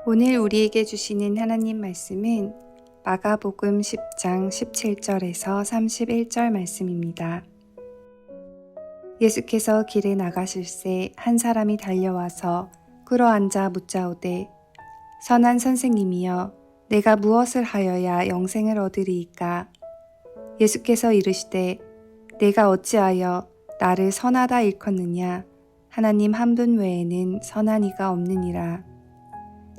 오늘 우리에게 주시는 하나님 말씀은 마가복음 10장 17절에서 31절 말씀입니다. 예수께서 길에 나가실새 한 사람이 달려와서 꿇어앉아 묻자오되 선한 선생님이여 내가 무엇을 하여야 영생을 얻으리이까? 예수께서 이르시되 내가 어찌하여 나를 선하다 일컫느냐? 하나님 한 분 외에는 선한 이가 없느니라.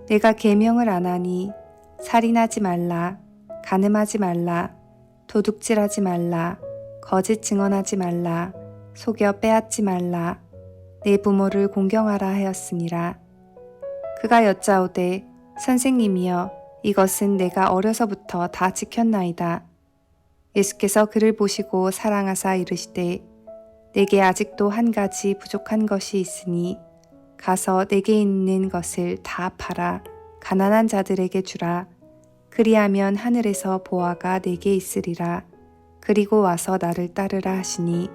내가 계명을 안 하니 살인하지 말라, 간음하지 말라, 도둑질하지 말라, 거짓 증언하지 말라, 속여 빼앗지 말라, 내 부모를 공경하라 하였으니라. 그가 여짜오되 선생님이여 이것은 내가 어려서부터 다 지켰나이다. 예수께서 그를 보시고 사랑하사 이르시되 내게 아직도 한 가지 부족한 것이 있으니 가서 내게 있는 것을 다 팔아 가난한 자들에게 주라. 그리하면 하늘에서 보화가 내게 있으리라. 그리고 와서 나를 따르라 하시니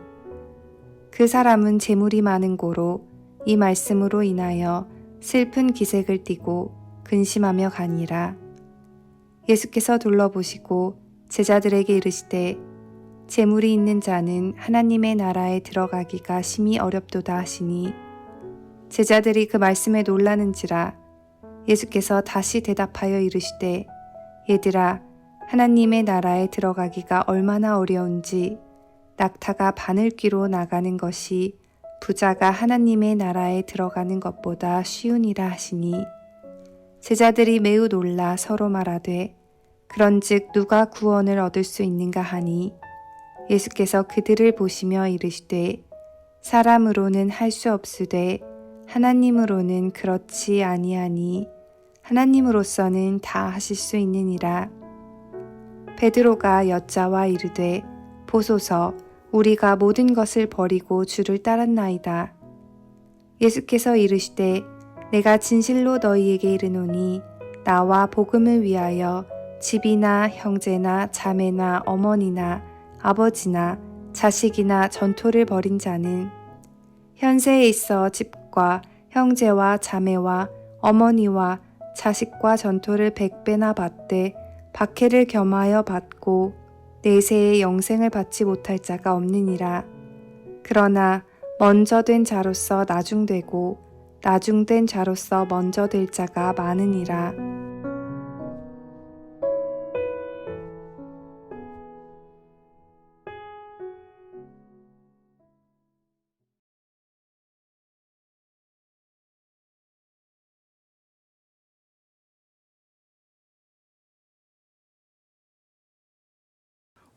그 사람은 재물이 많은 고로 이 말씀으로 인하여 슬픈 기색을 띠고 근심하며 가니라. 예수께서 둘러보시고 제자들에게 이르시되 재물이 있는 자는 하나님의 나라에 들어가기가 심히 어렵도다 하시니 제자들이 그 말씀에 놀라는지라. 예수께서 다시 대답하여 이르시되 얘들아 하나님의 나라에 들어가기가 얼마나 어려운지 낙타가 바늘귀로 나가는 것이 부자가 하나님의 나라에 들어가는 것보다 쉬우니라 하시니 제자들이 매우 놀라 서로 말하되 그런즉 누가 구원을 얻을 수 있는가 하니 예수께서 그들을 보시며 이르시되 사람으로는 할 수 없으되 하나님으로는 그렇지 아니하니 하나님으로서는 다 하실 수 있느니라. 베드로가 여짜와 이르되 보소서 우리가 모든 것을 버리고 주를 따랐나이다. 예수께서 이르시되 내가 진실로 너희에게 이르노니 나와 복음을 위하여 집이나 형제나 자매나 어머니나 아버지나 자식이나 전토를 벌인 자는 현세에 있어 집과 형제와 자매와 어머니와 자식과 전토를 100배나 받되 박해를 겸하여 받고 내세에 영생을 받지 못할 자가 없느니라. 그러나 먼저 된 자로서 나중되고 나중된 자로서 먼저 될 자가 많으니라.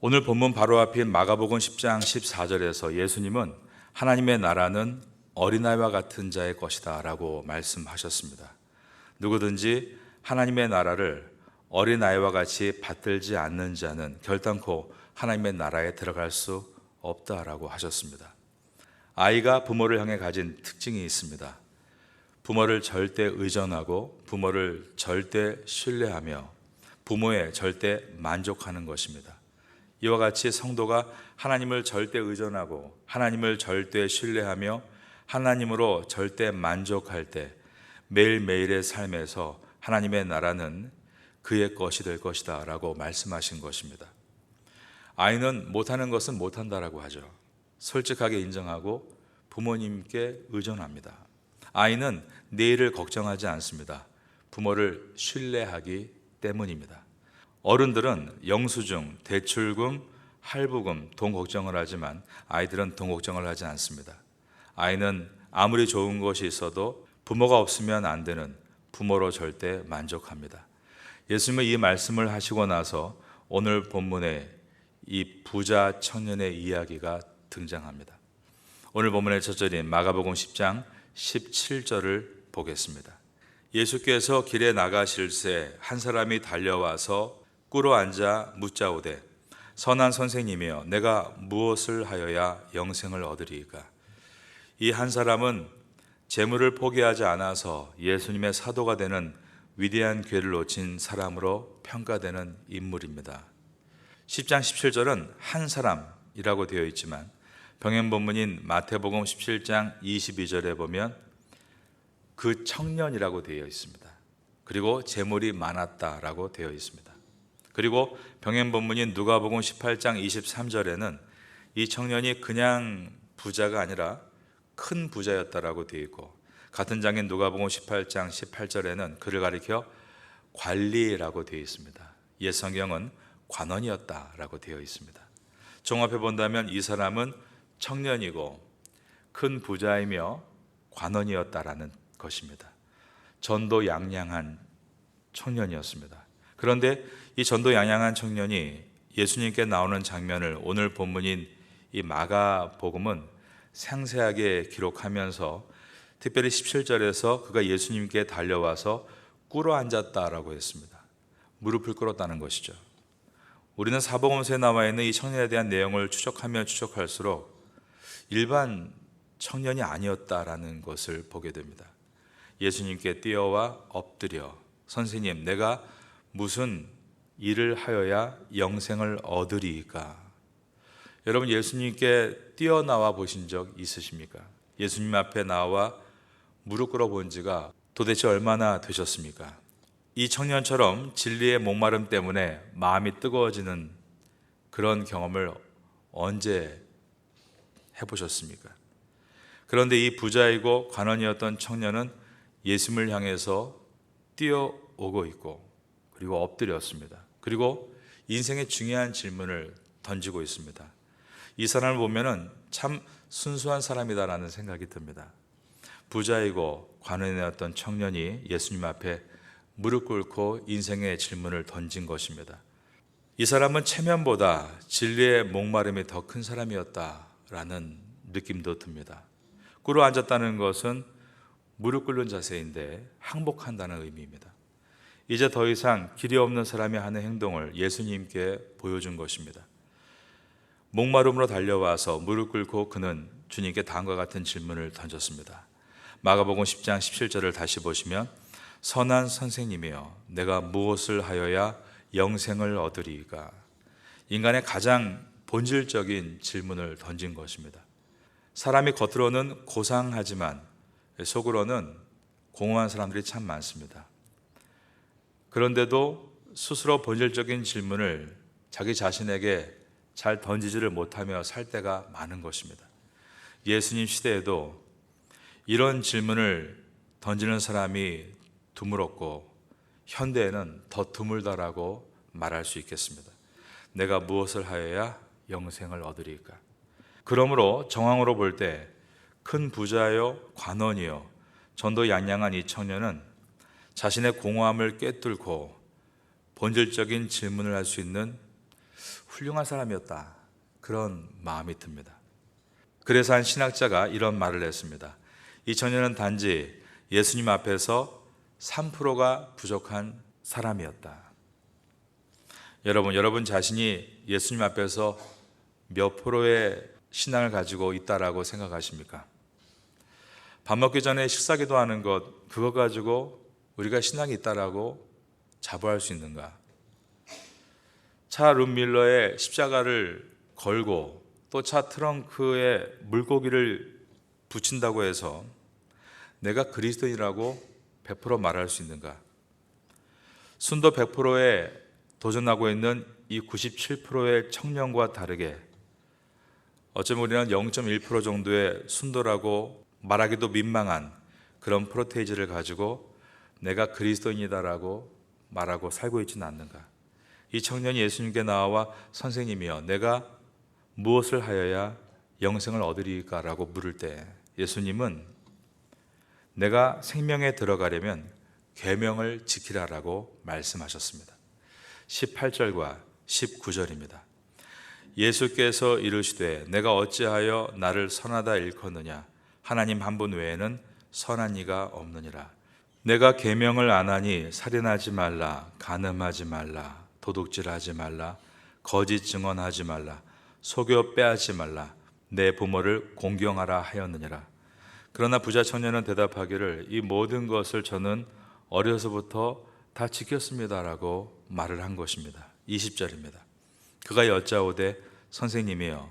오늘 본문 바로 앞인 마가복음 10장 14절에서 예수님은 하나님의 나라는 어린아이와 같은 자의 것이다 라고 말씀하셨습니다. 누구든지 하나님의 나라를 어린아이와 같이 받들지 않는 자는 결단코 하나님의 나라에 들어갈 수 없다라고 하셨습니다. 아이가 부모를 향해 가진 특징이 있습니다. 부모를 절대 의존하고 부모를 절대 신뢰하며 부모에 절대 만족하는 것입니다. 이와 같이 성도가 하나님을 절대 의존하고 하나님을 절대 신뢰하며 하나님으로 절대 만족할 때 매일매일의 삶에서 하나님의 나라는 그의 것이 될 것이다 라고 말씀하신 것입니다. 아이는 못하는 것은 못한다라고 하죠. 솔직하게 인정하고 부모님께 의존합니다. 아이는 내일을 걱정하지 않습니다. 부모를 신뢰하기 때문입니다. 어른들은 영수증, 대출금, 할부금, 돈 걱정을 하지만 아이들은 돈 걱정을 하지 않습니다. 아이는 아무리 좋은 것이 있어도 부모가 없으면 안 되는 부모로 절대 만족합니다. 예수님은 이 말씀을 하시고 나서 오늘 본문에 이 부자 청년의 이야기가 등장합니다. 오늘 본문의 첫 절인 마가복음 10장 17절을 보겠습니다. 예수께서 길에 나가실새 한 사람이 달려와서 꿇어앉아 묻자오되 선한 선생님이여 내가 무엇을 하여야 영생을 얻으리이까? 이 한 사람은 재물을 포기하지 않아서 예수님의 사도가 되는 위대한 기회를 놓친 사람으로 평가되는 인물입니다. 10장 17절은 한 사람이라고 되어 있지만 병행본문인 마태복음 17장 22절에 보면 그 청년이라고 되어 있습니다. 그리고 재물이 많았다라고 되어 있습니다. 그리고 병행 본문인 누가복음 18장 23절에는 이 청년이 그냥 부자가 아니라 큰 부자였다라고 되어 있고, 같은 장인 누가복음 18장 18절에는 그를 가리켜 관리라고 되어 있습니다. 옛 성경은 관원이었다라고 되어 있습니다. 종합해 본다면 이 사람은 청년이고 큰 부자이며 관원이었다라는 것입니다. 전도 양양한 청년이었습니다. 그런데 이 전도 양양한 청년이 예수님께 나오는 장면을 오늘 본문인 이 마가복음은 상세하게 기록하면서 특별히 17절에서 그가 예수님께 달려와서 꿇어 앉았다라고 했습니다. 무릎을 꿇었다는 것이죠. 우리는 사복음서에 나와 있는 이 청년에 대한 내용을 추적하면 추적할수록 일반 청년이 아니었다라는 것을 보게 됩니다. 예수님께 뛰어와 엎드려, 선생님, 내가 무슨 일을 하여야 영생을 얻으리이까? 여러분, 예수님께 뛰어나와 보신 적 있으십니까? 예수님 앞에 나와 무릎 꿇어 본 지가 도대체 얼마나 되셨습니까? 이 청년처럼 진리의 목마름 때문에 마음이 뜨거워지는 그런 경험을 언제 해보셨습니까? 그런데 이 부자이고 관원이었던 청년은 예수님을 향해서 뛰어오고 있고, 그리고 엎드렸습니다. 그리고 인생의 중요한 질문을 던지고 있습니다. 이 사람을 보면은 참 순수한 사람이다라는 생각이 듭니다. 부자이고 관원이었던 청년이 예수님 앞에 무릎 꿇고 인생의 질문을 던진 것입니다. 이 사람은 체면보다 진리의 목마름이 더 큰 사람이었다라는 느낌도 듭니다. 꿇어 앉았다는 것은 무릎 꿇는 자세인데 항복한다는 의미입니다. 이제 더 이상 길이 없는 사람이 하는 행동을 예수님께 보여준 것입니다. 목마름으로 달려와서 무릎 꿇고 그는 주님께 다음과 같은 질문을 던졌습니다. 마가복음 10장 17절을 다시 보시면, 선한 선생님이여, 내가 무엇을 하여야 영생을 얻으리이까? 인간의 가장 본질적인 질문을 던진 것입니다. 사람이 겉으로는 고상하지만 속으로는 공허한 사람들이 참 많습니다. 그런데도 스스로 본질적인 질문을 자기 자신에게 잘 던지지를 못하며 살 때가 많은 것입니다. 예수님 시대에도 이런 질문을 던지는 사람이 드물었고, 현대에는 더 드물다라고 말할 수 있겠습니다. 내가 무엇을 하여야 영생을 얻으리까? 그러므로 정황으로 볼 때 큰 부자요 관원이요 전도 양양한 이 청년은 자신의 공허함을 꿰뚫고 본질적인 질문을 할 수 있는 훌륭한 사람이었다, 그런 마음이 듭니다. 그래서 한 신학자가 이런 말을 했습니다. 이 청년은 단지 예수님 앞에서 3%가 부족한 사람이었다. 여러분 자신이 예수님 앞에서 몇 프로의 신앙을 가지고 있다라고 생각하십니까? 밥 먹기 전에 식사기도 하는 것, 그거 가지고 우리가 신앙이 있다라고 자부할 수 있는가? 차 룸밀러에 십자가를 걸고 또 차 트렁크에 물고기를 붙인다고 해서 내가 그리스도인이라고 100% 말할 수 있는가? 순도 100%에 도전하고 있는 이 97%의 청년과 다르게 어쩌면 우리는 0.1% 정도의 순도라고 말하기도 민망한 그런 프로테이지를 가지고 내가 그리스도인이다라고 말하고 살고 있지는 않는가? 이 청년이 예수님께 나와 선생님이여, 내가 무엇을 하여야 영생을 얻으리까? 라고 물을 때 예수님은 내가 생명에 들어가려면 계명을 지키라라고 말씀하셨습니다. 18절과 19절입니다. 예수께서 이르시되 내가 어찌하여 나를 선하다 일컫느냐? 하나님 한 분 외에는 선한 이가 없느니라. 내가 계명을 안 하니 살인하지 말라, 간음하지 말라, 도둑질하지 말라, 거짓 증언하지 말라, 속여 빼앗지 말라, 내 부모를 공경하라 하였느니라. 그러나 부자 청년은 대답하기를 이 모든 것을 저는 어려서부터 다 지켰습니다라고 말을 한 것입니다. 20절입니다. 그가 여짜오되 선생님이여,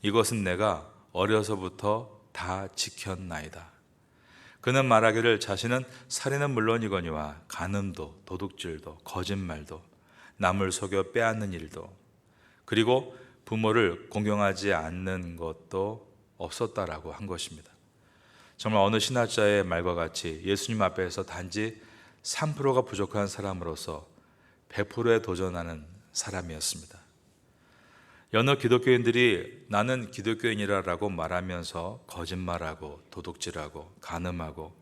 이것은 내가 어려서부터 다 지켰나이다. 그는 말하기를 자신은 살인은 물론이거니와 간음도 도둑질도 거짓말도 남을 속여 빼앗는 일도 그리고 부모를 공경하지 않는 것도 없었다라고 한 것입니다. 정말 어느 신학자의 말과 같이 예수님 앞에서 단지 3%가 부족한 사람으로서 100%에 도전하는 사람이었습니다. 여느 기독교인들이 나는 기독교인이라고 말하면서 거짓말하고 도둑질하고 간음하고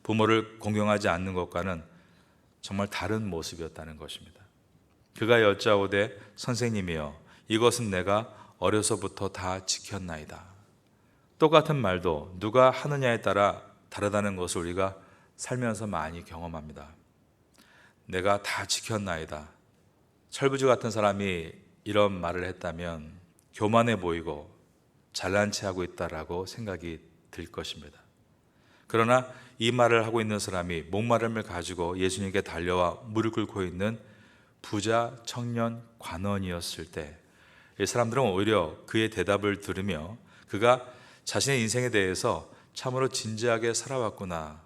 부모를 공경하지 않는 것과는 정말 다른 모습이었다는 것입니다. 그가 여짜오되 선생님이여 이것은 내가 어려서부터 다 지켰나이다. 똑같은 말도 누가 하느냐에 따라 다르다는 것을 우리가 살면서 많이 경험합니다. 내가 다 지켰나이다. 철부지 같은 사람이 이런 말을 했다면 교만해 보이고 잘난 체 하고 있다라고 생각이 들 것입니다. 그러나 이 말을 하고 있는 사람이 목마름을 가지고 예수님께 달려와 무릎 꿇고 있는 부자 청년 관원이었을 때 이 사람들은 오히려 그의 대답을 들으며 그가 자신의 인생에 대해서 참으로 진지하게 살아왔구나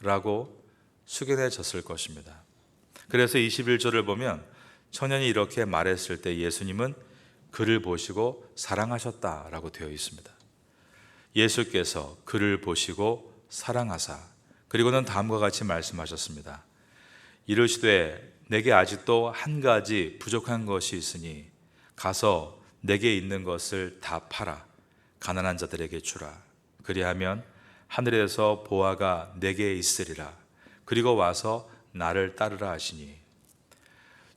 라고 숙연해졌을 것입니다. 그래서 21절을 보면 청년이 이렇게 말했을 때 예수님은 그를 보시고 사랑하셨다라고 되어 있습니다. 예수께서 그를 보시고 사랑하사 그리고는 다음과 같이 말씀하셨습니다. 이르시되 내게 아직도 한 가지 부족한 것이 있으니 가서 내게 있는 것을 다 팔아 가난한 자들에게 주라. 그리하면 하늘에서 보화가 내게 있으리라. 그리고 와서 나를 따르라 하시니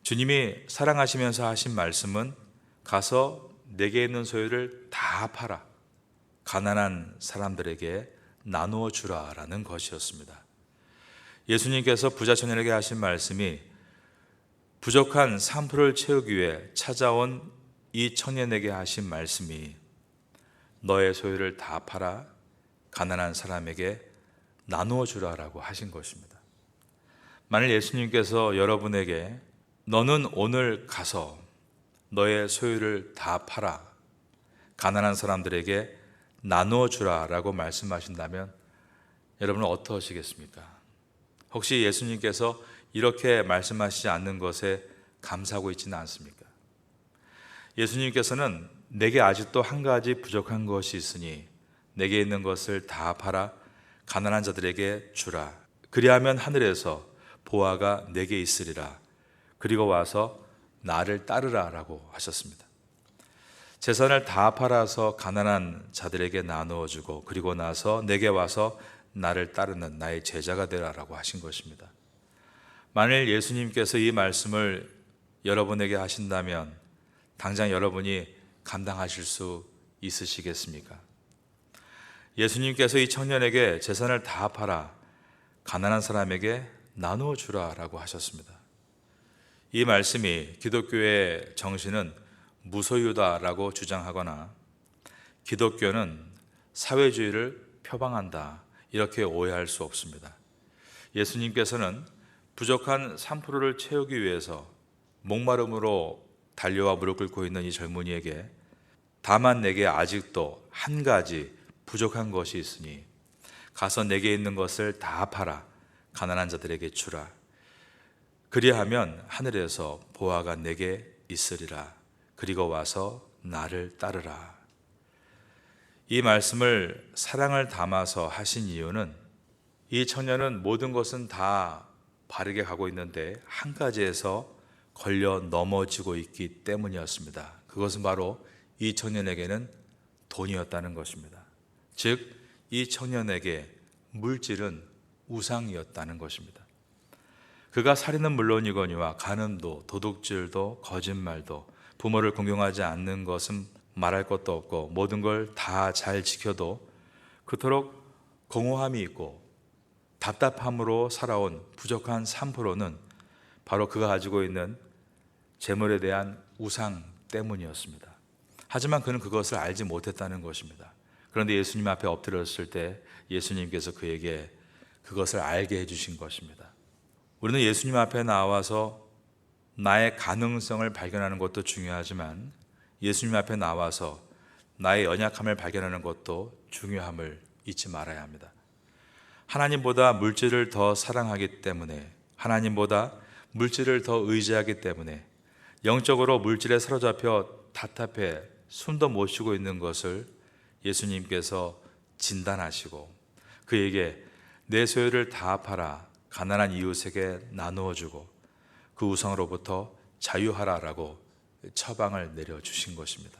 주님이 사랑하시면서 하신 말씀은 가서 내게 있는 소유를 다 팔아 가난한 사람들에게 나누어 주라라는 것이었습니다. 예수님께서 부자 청년에게 하신 말씀이 부족한 3%를 채우기 위해 찾아온 이 청년에게 하신 말씀이 너의 소유를 다 팔아 가난한 사람에게 나누어 주라라고 하신 것입니다. 만일 예수님께서 여러분에게 너는 오늘 가서 너의 소유를 다 팔아 가난한 사람들에게 나누어 주라라고 말씀하신다면 여러분은 어떠시겠습니까? 혹시 예수님께서 이렇게 말씀하시지 않는 것에 감사하고 있지는 않습니까? 예수님께서는 내게 아직도 한 가지 부족한 것이 있으니 내게 있는 것을 다 팔아 가난한 자들에게 주라. 그리하면 하늘에서 보화가 내게 있으리라. 그리고 와서 나를 따르라 라고 하셨습니다. 재산을 다 팔아서 가난한 자들에게 나누어 주고 그리고 나서 내게 와서 나를 따르는 나의 제자가 되라라고 하신 것입니다. 만일 예수님께서 이 말씀을 여러분에게 하신다면 당장 여러분이 감당하실 수 있으시겠습니까? 예수님께서 이 청년에게 재산을 다 팔아 가난한 사람에게 나누어 주라라고 하셨습니다. 이 말씀이 기독교의 정신은 무소유다라고 주장하거나 기독교는 사회주의를 표방한다 이렇게 오해할 수 없습니다. 예수님께서는 부족한 3%를 채우기 위해서 목마름으로 달려와 무릎 꿇고 있는 이 젊은이에게 다만 내게 아직도 한 가지 부족한 것이 있으니 가서 내게 있는 것을 다 팔아 가난한 자들에게 주라. 그리하면 하늘에서 보화가 내게 있으리라. 그리고 와서 나를 따르라. 이 말씀을 사랑을 담아서 하신 이유는 이 청년은 모든 것은 다 바르게 가고 있는데 한 가지에서 걸려 넘어지고 있기 때문이었습니다. 그것은 바로 이 청년에게는 돈이었다는 것입니다. 즉, 이 청년에게 물질은 우상이었다는 것입니다. 그가 살인은 물론이거니와 간음도 도둑질도 거짓말도 부모를 공경하지 않는 것은 말할 것도 없고 모든 걸 다 잘 지켜도 그토록 공허함이 있고 답답함으로 살아온 부족한 3%는 바로 그가 가지고 있는 재물에 대한 우상 때문이었습니다. 하지만 그는 그것을 알지 못했다는 것입니다. 그런데 예수님 앞에 엎드렸을 때 예수님께서 그에게 그것을 알게 해주신 것입니다. 우리는 예수님 앞에 나와서 나의 가능성을 발견하는 것도 중요하지만 예수님 앞에 나와서 나의 연약함을 발견하는 것도 중요함을 잊지 말아야 합니다. 하나님보다 물질을 더 사랑하기 때문에, 하나님보다 물질을 더 의지하기 때문에 영적으로 물질에 사로잡혀 답답해 숨도 못 쉬고 있는 것을 예수님께서 진단하시고 그에게 내 소유를 다 팔아 가난한 이웃에게 나누어 주고 그 우상으로부터 자유하라라고 처방을 내려주신 것입니다.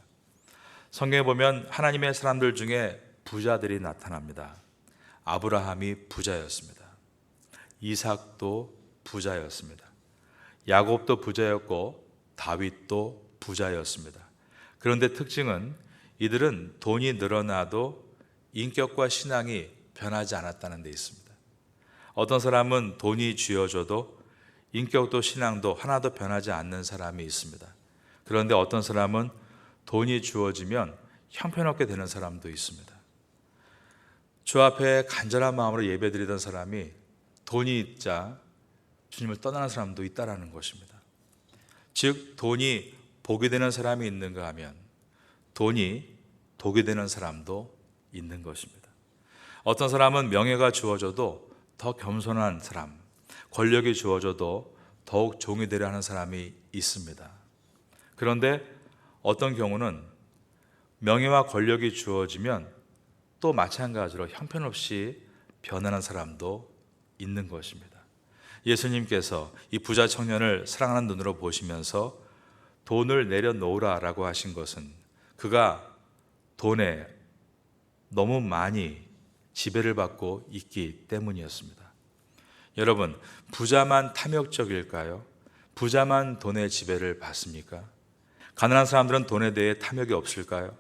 성경에 보면 하나님의 사람들 중에 부자들이 나타납니다. 아브라함이 부자였습니다. 이삭도 부자였습니다. 야곱도 부자였고 다윗도 부자였습니다. 그런데 특징은 이들은 돈이 늘어나도 인격과 신앙이 변하지 않았다는 데 있습니다. 어떤 사람은 돈이 쥐어져도 인격도 신앙도 하나도 변하지 않는 사람이 있습니다. 그런데 어떤 사람은 돈이 주어지면 형편없게 되는 사람도 있습니다. 주 앞에 간절한 마음으로 예배드리던 사람이 돈이 있자 주님을 떠나는 사람도 있다라는 것입니다. 즉 돈이 복이 되는 사람이 있는가 하면 돈이 독이 되는 사람도 있는 것입니다. 어떤 사람은 명예가 주어져도 더 겸손한 사람, 권력이 주어져도 더욱 종이 되려 하는 사람이 있습니다. 그런데 어떤 경우는 명예와 권력이 주어지면 또 마찬가지로 형편없이 변하는 사람도 있는 것입니다. 예수님께서 이 부자 청년을 사랑하는 눈으로 보시면서 돈을 내려놓으라라고 하신 것은 그가 돈에 너무 많이 지배를 받고 있기 때문이었습니다. 여러분, 부자만 탐욕적일까요? 부자만 돈의 지배를 받습니까? 가난한 사람들은 돈에 대해 탐욕이 없을까요?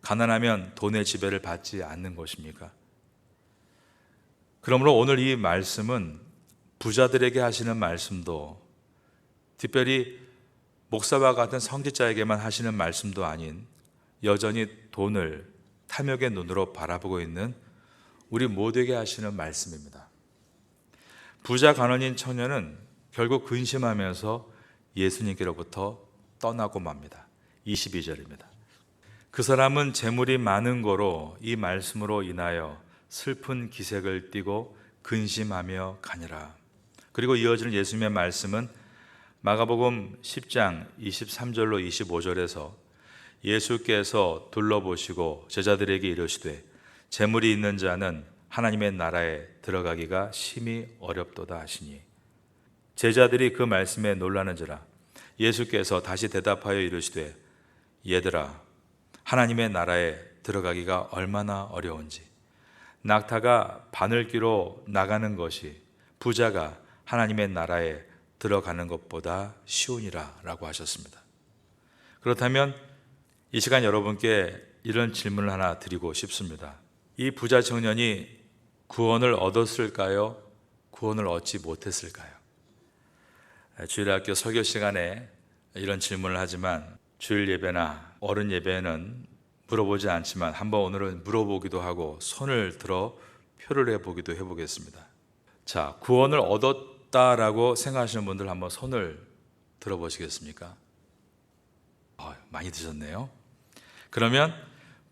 가난하면 돈의 지배를 받지 않는 것입니까? 그러므로 오늘 이 말씀은 부자들에게 하시는 말씀도 특별히 목사와 같은 성직자에게만 하시는 말씀도 아닌 여전히 돈을 탐욕의 눈으로 바라보고 있는 우리 모두에게 하시는 말씀입니다. 부자 가난인 청년은 결국 근심하면서 예수님께로부터 떠나고 맙니다. 22절입니다. 그 사람은 재물이 많은 거로 이 말씀으로 인하여 슬픈 기색을 띠고 근심하며 가니라. 그리고 이어지는 예수님의 말씀은 마가복음 10장 23절로 25절에서 예수께서 둘러보시고 제자들에게 이르시되 재물이 있는 자는 하나님의 나라에 들어가기가 심히 어렵도다 하시니 제자들이 그 말씀에 놀라는지라. 예수께서 다시 대답하여 이르시되 얘들아 하나님의 나라에 들어가기가 얼마나 어려운지 낙타가 바늘귀로 나가는 것이 부자가 하나님의 나라에 들어가는 것보다 쉬우니라 라고 하셨습니다. 그렇다면 이 시간 여러분께 이런 질문을 하나 드리고 싶습니다. 이 부자 청년이 구원을 얻었을까요? 구원을 얻지 못했을까요? 주일학교 설교 시간에 이런 질문을 하지만 주일 예배나 어른 예배는 물어보지 않지만 한번 오늘은 물어보기도 하고 손을 들어 표를 해보기도 해보겠습니다. 자, 구원을 얻었다라고 생각하시는 분들 한번 손을 들어보시겠습니까? 많이 드셨네요. 그러면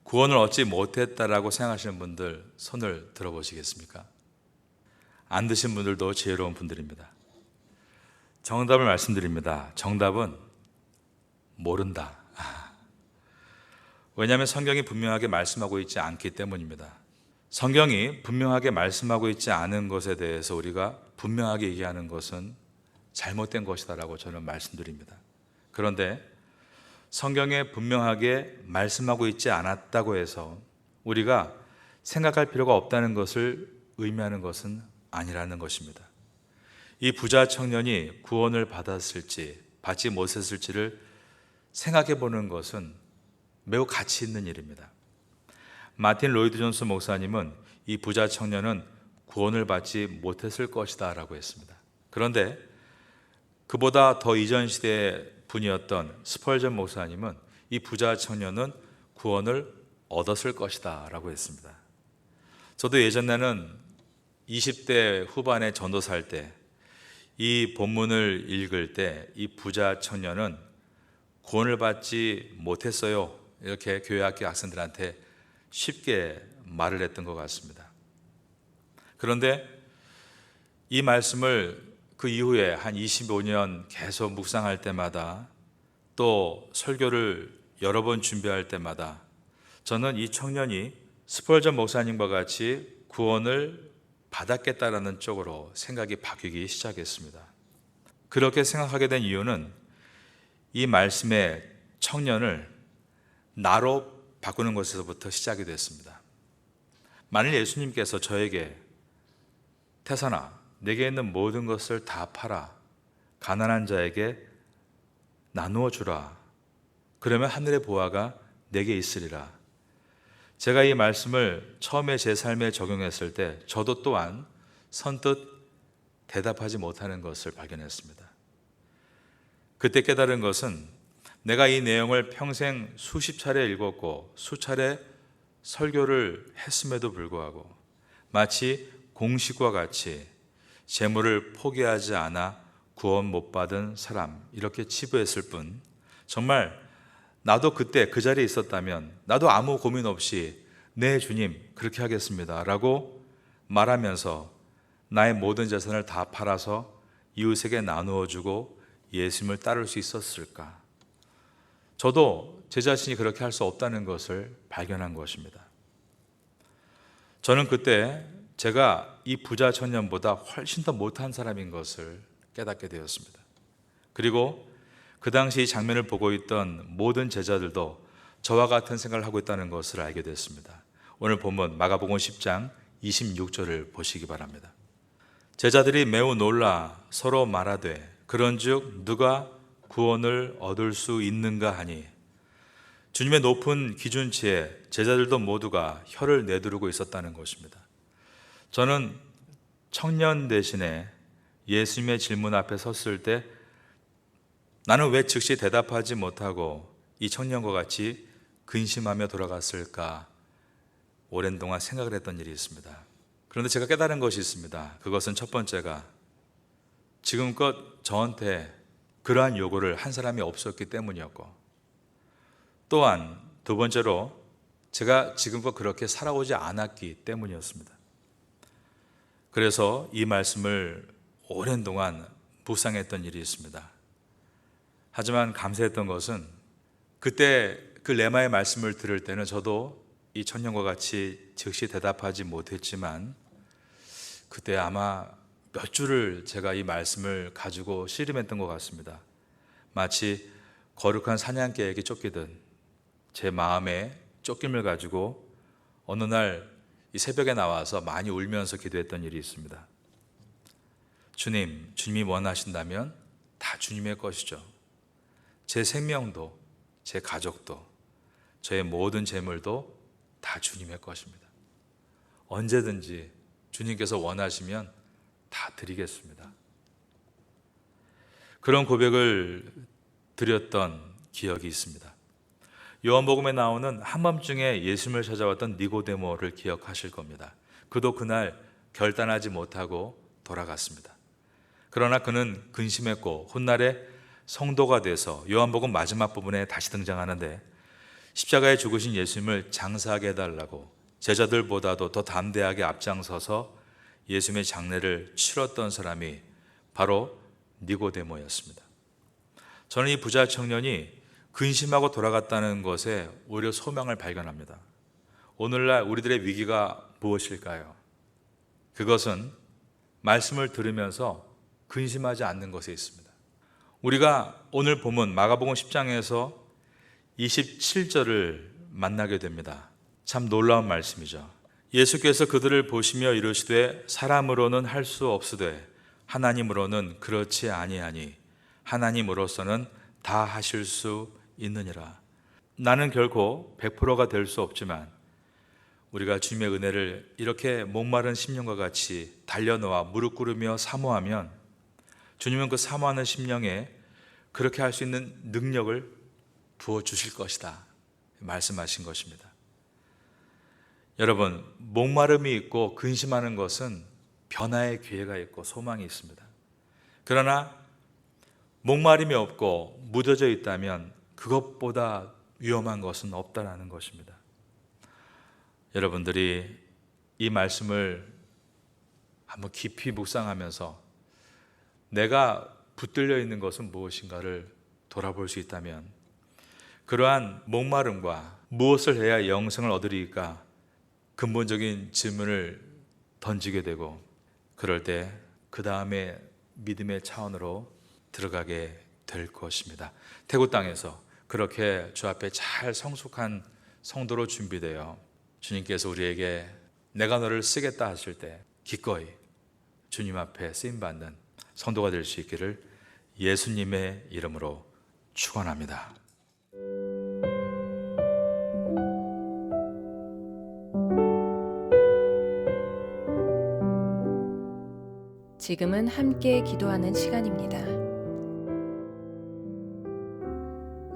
구원을 얻지 못했다라고 생각하시는 분들 손을 들어보시겠습니까? 안 드신 분들도 지혜로운 분들입니다. 정답을 말씀드립니다. 정답은 모른다. 왜냐하면 성경이 분명하게 말씀하고 있지 않기 때문입니다. 성경이 분명하게 말씀하고 있지 않은 것에 대해서 우리가 분명하게 얘기하는 것은 잘못된 것이다라고 저는 말씀드립니다. 그런데 성경에 분명하게 말씀하고 있지 않았다고 해서 우리가 생각할 필요가 없다는 것을 의미하는 것은 아니라는 것입니다. 이 부자 청년이 구원을 받았을지 받지 못했을지를 생각해 보는 것은 매우 가치 있는 일입니다. 마틴 로이드 존스 목사님은 이 부자 청년은 구원을 받지 못했을 것이다 라고 했습니다. 그런데 그보다 더 이전 시대의 분이었던 스펄전 목사님은 이 부자 청년은 구원을 얻었을 것이다 라고 했습니다. 저도 예전에는 20대 후반에 전도사할 때 이 본문을 읽을 때 이 부자 청년은 구원을 받지 못했어요 이렇게 교회 학교 학생들한테 쉽게 말을 했던 것 같습니다. 그런데 이 말씀을 그 이후에 한 25년 계속 묵상할 때마다 또 설교를 여러 번 준비할 때마다 저는 이 청년이 스펄전 목사님과 같이 구원을 받았겠다라는 쪽으로 생각이 바뀌기 시작했습니다. 그렇게 생각하게 된 이유는 이 말씀의 청년을 나로 바꾸는 것에서부터 시작이 됐습니다. 만일 예수님께서 저에게 태산아, 내게 있는 모든 것을 다 팔아 가난한 자에게 나누어 주라. 그러면 하늘의 보화가 내게 있으리라. 제가 이 말씀을 처음에 제 삶에 적용했을 때 저도 또한 선뜻 대답하지 못하는 것을 발견했습니다. 그때 깨달은 것은 내가 이 내용을 평생 수십 차례 읽었고 수차례 설교를 했음에도 불구하고 마치 공식과 같이 재물을 포기하지 않아 구원 못 받은 사람 이렇게 치부했을 뿐, 정말 나도 그때 그 자리에 있었다면 나도 아무 고민 없이 네 주님 그렇게 하겠습니다 라고 말하면서 나의 모든 재산을 다 팔아서 이웃에게 나누어 주고 예수님을 따를 수 있었을까? 저도 제 자신이 그렇게 할 수 없다는 것을 발견한 것입니다. 저는 그때 제가 이 부자 청년보다 훨씬 더 못한 사람인 것을 깨닫게 되었습니다. 그리고 그 당시 이 장면을 보고 있던 모든 제자들도 저와 같은 생각을 하고 있다는 것을 알게 됐습니다. 오늘 본문 마가복음 10장 26절을 보시기 바랍니다. 제자들이 매우 놀라 서로 말하되 그런즉 누가 구원을 얻을 수 있는가 하니, 주님의 높은 기준치에 제자들도 모두가 혀를 내두르고 있었다는 것입니다. 저는 청년 대신에 예수님의 질문 앞에 섰을 때 나는 왜 즉시 대답하지 못하고 이 청년과 같이 근심하며 돌아갔을까 오랜 동안 생각을 했던 일이 있습니다. 그런데 제가 깨달은 것이 있습니다. 그것은 첫 번째가 지금껏 저한테 그러한 요구를 한 사람이 없었기 때문이었고, 또한 두 번째로 제가 지금껏 그렇게 살아오지 않았기 때문이었습니다. 그래서 이 말씀을 오랜 동안 묵상했던 일이 있습니다. 하지만 감사했던 것은 그때 그 레마의 말씀을 들을 때는 저도 이 청년과 같이 즉시 대답하지 못했지만 그때 아마 몇 주를 제가 이 말씀을 가지고 씨름했던 것 같습니다. 마치 거룩한 사냥개에게 쫓기듯 제 마음에 쫓김을 가지고 어느 날 이 새벽에 나와서 많이 울면서 기도했던 일이 있습니다. 주님, 주님이 원하신다면 다 주님의 것이죠. 제 생명도, 제 가족도, 저의 모든 재물도 다 주님의 것입니다. 언제든지 주님께서 원하시면 다 드리겠습니다. 그런 고백을 드렸던 기억이 있습니다. 요한복음에 나오는 한밤중에 예수님을 찾아왔던 니고데모를 기억하실 겁니다. 그도 그날 결단하지 못하고 돌아갔습니다. 그러나 그는 근심했고 훗날에 성도가 돼서 요한복음 마지막 부분에 다시 등장하는데 십자가에 죽으신 예수님을 장사하게 해달라고 제자들보다도 더 담대하게 앞장서서 예수님의 장례를 치렀던 사람이 바로 니고데모였습니다. 저는 이 부자 청년이 근심하고 돌아갔다는 것에 오히려 소망을 발견합니다. 오늘날 우리들의 위기가 무엇일까요? 그것은 말씀을 들으면서 근심하지 않는 것에 있습니다. 우리가 오늘 본문 마가복음 10장에서 27절을 만나게 됩니다. 참 놀라운 말씀이죠. 예수께서 그들을 보시며 이르시되 사람으로는 할 수 없으되 하나님으로는 그렇지 아니하니 하나님으로서는 다 하실 수 있느니라. 나는 결코 100%가 될 수 없지만 우리가 주님의 은혜를 이렇게 목마른 심령과 같이 달려놓아 무릎 꿇으며 사모하면 주님은 그 사모하는 심령에 그렇게 할 수 있는 능력을 부어주실 것이다 말씀하신 것입니다. 여러분, 목마름이 있고 근심하는 것은 변화의 기회가 있고 소망이 있습니다. 그러나 목마름이 없고 무뎌져 있다면 그것보다 위험한 것은 없다라는 것입니다. 여러분들이 이 말씀을 한번 깊이 묵상하면서 내가 붙들려 있는 것은 무엇인가를 돌아볼 수 있다면 그러한 목마름과 무엇을 해야 영생을 얻으리까 근본적인 질문을 던지게 되고 그럴 때 그 다음에 믿음의 차원으로 들어가게 될 것입니다. 태국 땅에서 그렇게 주 앞에 잘 성숙한 성도로 준비되어 주님께서 우리에게 내가 너를 쓰겠다 하실 때 기꺼이 주님 앞에 쓰임받는 성도가 될 수 있기를 예수님의 이름으로 축원합니다. 지금은 함께 기도하는 시간입니다.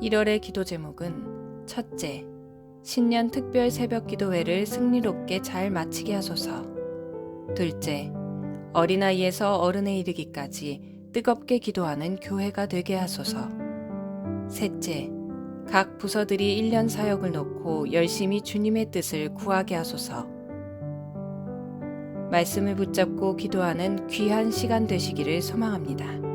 1월의 기도 제목은 첫째, 신년 특별 새벽 기도회를 승리롭게 잘 마치게 하소서. 둘째, 어린아이에서 어른에 이르기까지 뜨겁게 기도하는 교회가 되게 하소서. 셋째, 각 부서들이 1년 사역을 놓고 열심히 주님의 뜻을 구하게 하소서. 말씀을 붙잡고 기도하는 귀한 시간 되시기를 소망합니다.